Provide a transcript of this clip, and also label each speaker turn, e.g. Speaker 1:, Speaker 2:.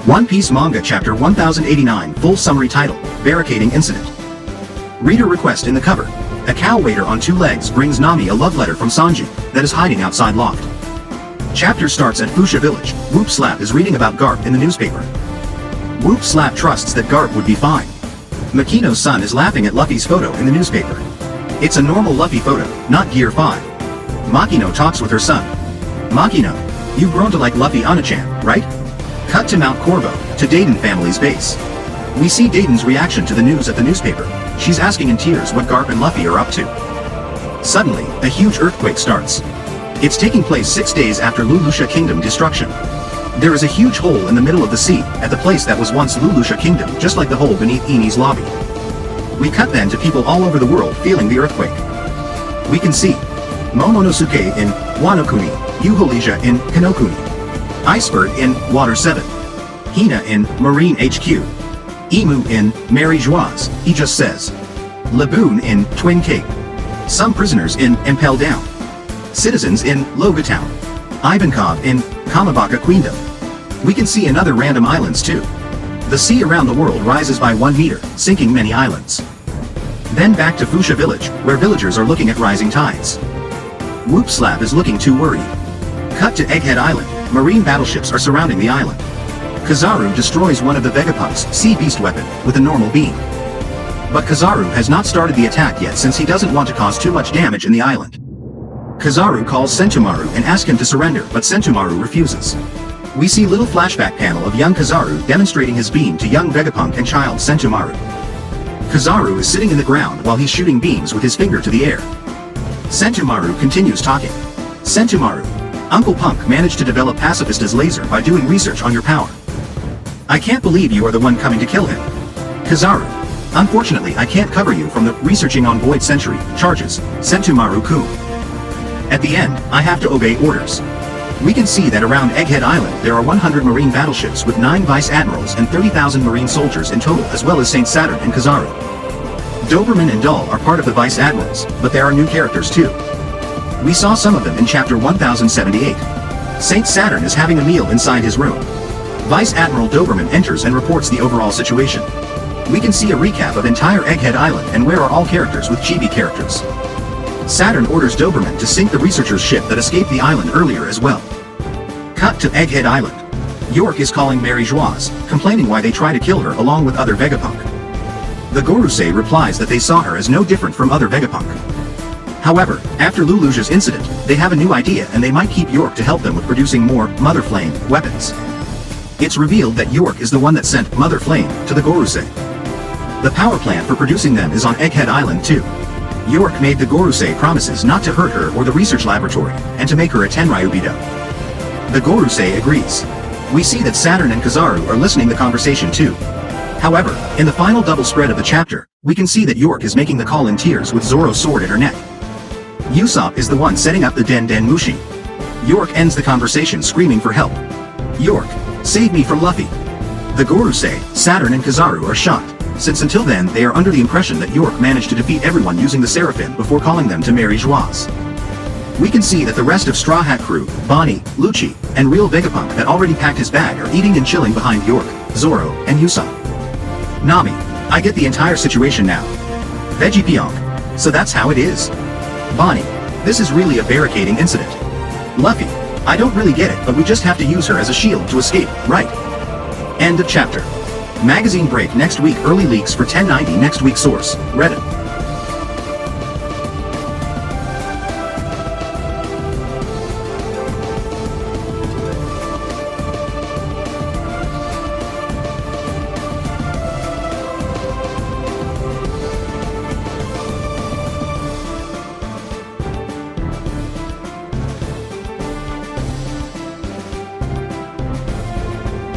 Speaker 1: One Piece Manga Chapter 1089 Full Summary Title, Barricading Incident. Reader request in the cover. A cow waiter on two legs brings Nami a love letter from Sanji, that is hiding outside loft. Chapter starts at Fuchsia Village. Whoop Slap is reading about Garp in the newspaper. Whoop Slap trusts that Garp would be fine. Makino's son is laughing at Luffy's photo in the newspaper. It's a normal Luffy photo, not Gear 5. Makino talks with her son. Makino, you've grown to like Luffy Onachan, right? Cut to Mount Corvo, to Dayton family's base. We see Dayton's reaction to the news at the newspaper. She's asking in tears what Garp and Luffy are up to. Suddenly, a huge earthquake starts. It's taking place 6 days after Lulusha Kingdom destruction. There is a huge hole in the middle of the sea, at the place that was once Lulusha Kingdom, just like the hole beneath Eni's lobby. We cut then to people all over the world feeling the earthquake. We can see Momonosuke in Wano-kuni, Yuholija in Kinokuni, Iceberg in Water 7, Hina in Marine HQ, Emu in Mary Joieuse, he just says, Laboon in Twin Cape, some prisoners in Impel Down, citizens in Loga Town, Ivankov in Kamabaka Queendom. We can see another random islands too. The sea around the world rises by 1 meter, sinking many islands. Then back to Fuchsia Village, where villagers are looking at rising tides. Whoop Slap is looking too worried. Cut to Egghead Island. Marine battleships are surrounding the island. Kizaru destroys one of the Vegapunk's sea beast weapon with a normal beam. But Kizaru has not started the attack yet since he doesn't want to cause too much damage in the island. Kizaru calls Sentomaru and asks him to surrender, but Sentomaru refuses. We see little flashback panel of young Kizaru demonstrating his beam to young Vegapunk and child Sentomaru. Kizaru is sitting in the ground while he's shooting beams with his finger to the air. Sentomaru continues talking. Sentomaru, Uncle Punk managed to develop Pacifista's laser by doing research on your power. I can't believe you are the one coming to kill him. Kizaru, unfortunately I can't cover you from the researching on Void Century charges, Sentomaru-kun. At the end, I have to obey orders. We can see that around Egghead Island there are 100 marine battleships with 9 vice admirals and 30,000 marine soldiers in total, as well as Saint Saturn and Kizaru. Doberman and Dull are part of the vice admirals, but there are new characters too. We saw some of them in chapter 1078. Saint Saturn is having a meal inside his room. Vice Admiral Doberman enters and reports the overall situation. We can see a recap of entire Egghead Island and where are all characters with chibi characters. Saturn orders Doberman to sink the researcher's ship that escaped the island earlier as well. Cut to Egghead Island. York is calling Mary Joieuse, complaining why they try to kill her along with other Vegapunk. The Gorosei replies that they saw her as no different from other Vegapunk. However, after Lulusha's incident, they have a new idea and they might keep York to help them with producing more Mother Flame weapons. It's revealed that York is the one that sent Mother Flame to the Gorosei. The power plant for producing them is on Egghead Island too. York made the Gorosei promises not to hurt her or the research laboratory, and to make her a Tenryubido. The Gorosei agrees. We see that Saturn and Kizaru are listening to the conversation too. However, in the final double spread of the chapter, we can see that York is making the call in tears with Zoro's sword at her neck. Usopp is the one setting up the Den Den Mushi. York ends the conversation screaming for help. York, save me from Luffy. The Gorosei, Saturn and Kizaru are shocked, since until then they are under the impression that York managed to defeat everyone using the Seraphim before calling them to Mary Joieuse. We can see that the rest of Straw Hat Crew, Bonnie, Lucci, and real Vegapunk that already packed his bag are eating and chilling behind York, Zoro, and Usopp. Nami, I get the entire situation now. Veggie Pyonk, so that's how it is. Bonnie, this is really a barricading incident. Luffy, I don't really get it, but we just have to use her as a shield to escape, right? End of chapter. Magazine break next week. Early leaks for 1090 next week. Source, Reddit.